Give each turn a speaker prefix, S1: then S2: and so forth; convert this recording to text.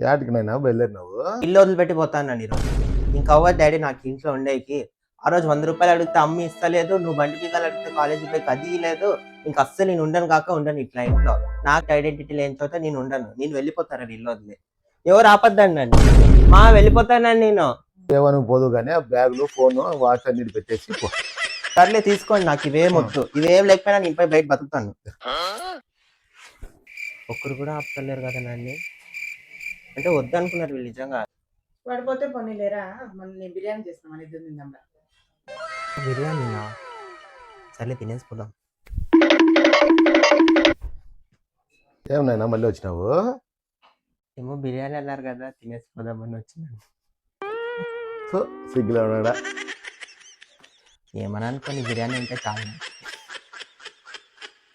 S1: యాటికి నైనా బయలుదేరినావు?
S2: ఇల్లు వదిలిపెట్టి పోతాను ఈరోజు. ఇంకా అవ్వదు డాడీ నాకు ఇంట్లో ఉండేకి. ఆ రోజు 100 రూపాయలు అడిగితే అమ్మ ఇస్తలేదు. నువ్వు బండి పీకాలు అడిగితే కాలేజీ పోయి అది ఇయ్యలేదు. ఇంక అస్సలు నేను ఉండను కాక ఉండను ఇట్లా ఇంట్లో. నాకు ఐడెంటిటీ లేని చోట నేను ఉండను. నేను వెళ్ళిపోతాను ఇల్లు వదిలి. ఎవరు ఆపద్దండి నన్ను. వెళ్ళిపోతానండి నేను.
S1: ఏమని పోదు కానీ ఆ బ్యాగులు ఫోన్ వాచ్ అన్నిటి పెట్టేసి పో.
S2: సర్లే తీసుకోండి, నాకు ఇవేం వద్దు. ఇవేం లేకపోయినా నేను పోయి బయట బతుకుతాను. ఒక్కరు కూడా ఆపుతలేరు కదా నన్ను. అంటే వద్దు అనుకున్నారు వీళ్ళు నిజంగా.
S3: పడిపోతే పోనీలేరా, నేను బిర్యానీ చేస్తాను మన ఇద్దరు తిందాం.
S2: బిర్యానీనా? సర్లే తినేసి పోదాం.
S1: ఏమన్నా మళ్ళీ వచ్చినావు?
S2: ఏమో బిర్యానీ అన్నారు కదా, తినేసి పోదామని వచ్చినాను.
S1: సిగ్గులో ఉన్నాడా?
S2: ఏమని అనుకోని బిర్యానీ అంటే చాలు.